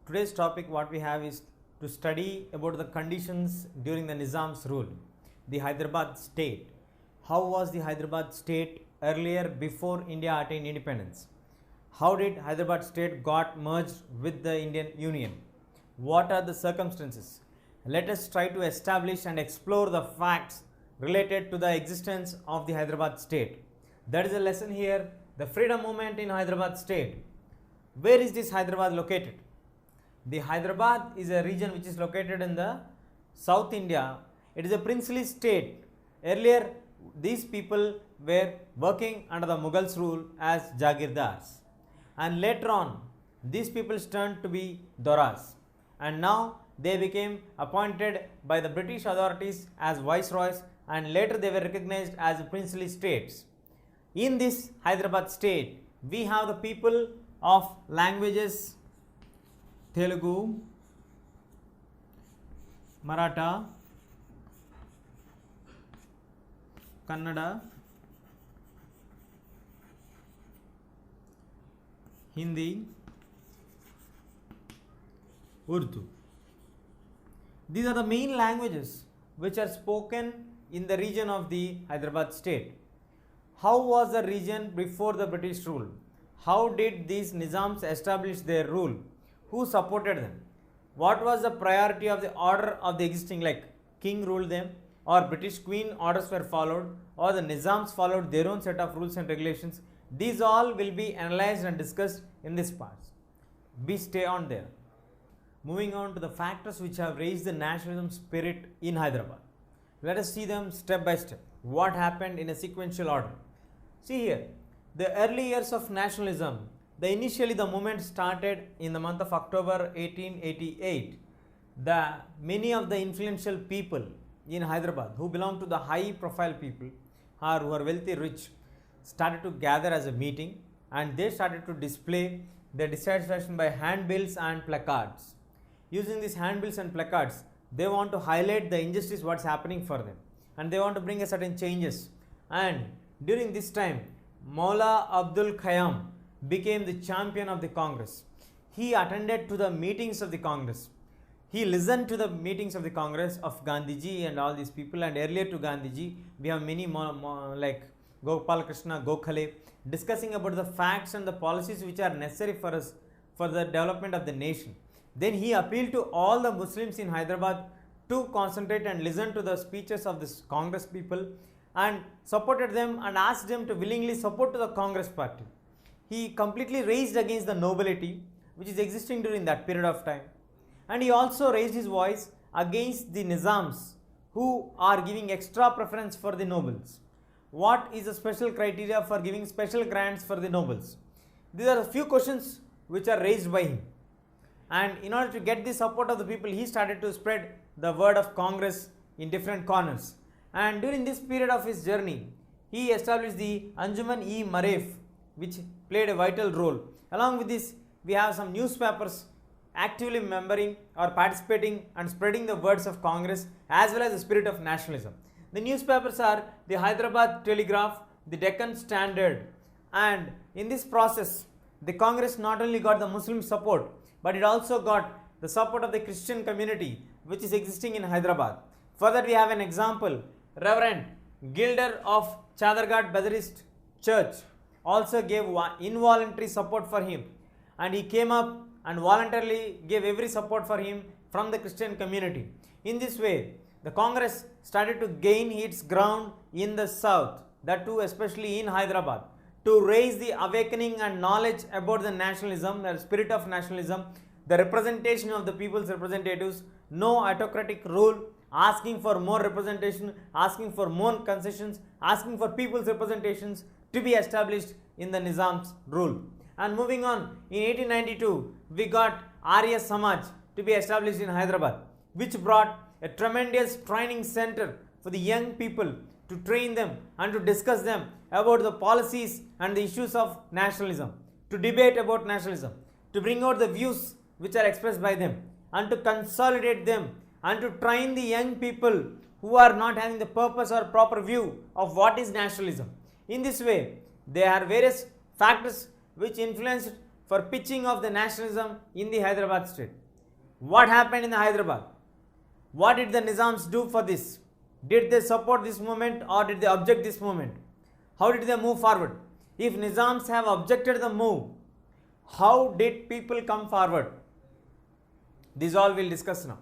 Today's topic what we have is to study about the conditions during the Nizam's rule, the Hyderabad state. How was the Hyderabad state earlier before India attained independence? How did Hyderabad state got merged with the Indian Union? What are the circumstances? Let us try to establish and explore the facts related to the existence of the Hyderabad state. That is a lesson here, the freedom movement in Hyderabad state. Where is this Hyderabad located? The Hyderabad is a region which is located in the South India. It is a princely state. Earlier, these people were working under the Mughals' rule as Jagirdars. And later on, these people turned to be Doras. And now they became appointed by the British authorities as viceroys, and later they were recognized as princely states. In this Hyderabad state, we have the people of languages Telugu, Maratha, Kannada, Hindi, Urdu. These are the main languages which are spoken in the region of the Hyderabad state. How was the region before the British rule? How did these Nizams establish their rule? Who supported them? What was the priority of the order of the existing, like king ruled them, or British Queen orders were followed, or the Nizams followed their own set of rules and regulations? These all will be analyzed and discussed in this part. Be stay on there. Moving on to the factors which have raised the nationalism spirit in Hyderabad. Let us see them step by step. What happened in a sequential order? See here, the early years of nationalism, initially the movement started in the month of October 1888. Many of the influential people in Hyderabad who belong to the high profile people or who are wealthy rich started to gather as a meeting, and they started to display their dissatisfaction by handbills and placards. Using these handbills and placards, they want to highlight the injustice what's happening for them, and they want to bring a certain changes. And during this time, Maula Abdul Khayyam became the champion of the Congress. He attended to the meetings of the Congress. He listened to the meetings of the Congress of Gandhiji and all these people. And earlier to Gandhiji, we have many like Gopal Krishna Gokhale discussing about the facts and the policies which are necessary for us for the development of the nation. Then he appealed to all the Muslims in Hyderabad to concentrate and listen to the speeches of this Congress people, and supported them and asked them to willingly support to the Congress party. He completely raised against the nobility which is existing during that period of time, and he also raised his voice against the Nizams who are giving extra preference for the nobles. What is the special criteria for giving special grants for the nobles? These are a few questions which are raised by him, and in order to get the support of the people, he started to spread the word of Congress in different corners. And during this period of his journey, he established the Anjuman-e-Marif, which played a vital role. Along with this, we have some newspapers actively membering or participating and spreading the words of Congress as well as the spirit of nationalism. The newspapers are the Hyderabad Telegraph, the Deccan Standard, and in this process, the Congress not only got the Muslim support, but it also got the support of the Christian community which is existing in Hyderabad. Further, we have an example. Reverend Gilder of Chadarghat Baptist Church also gave involuntary support for him, and he came up and voluntarily gave every support for him from the Christian community. In this way, the Congress started to gain its ground in the south, that too especially in Hyderabad, to raise the awakening and knowledge about the nationalism, the spirit of nationalism, the representation of the people's representatives, no autocratic rule, asking for more representation, asking for more concessions, asking for people's representations to be established in the Nizam's rule. And moving on, in 1892, we got Arya Samaj to be established in Hyderabad, which brought a tremendous training center for the young people to train them and to discuss them about the policies and the issues of nationalism, to debate about nationalism, to bring out the views which are expressed by them, and to consolidate them, and to train the young people who are not having the purpose or proper view of what is nationalism. In this way, there are various factors which influenced for pitching of the nationalism in the Hyderabad state? What happened in the Hyderabad? What did the Nizams do for this? Did they support this movement or did they object this movement? How did they move forward? If Nizams have objected the move, how did people come forward? These all we'll discuss now.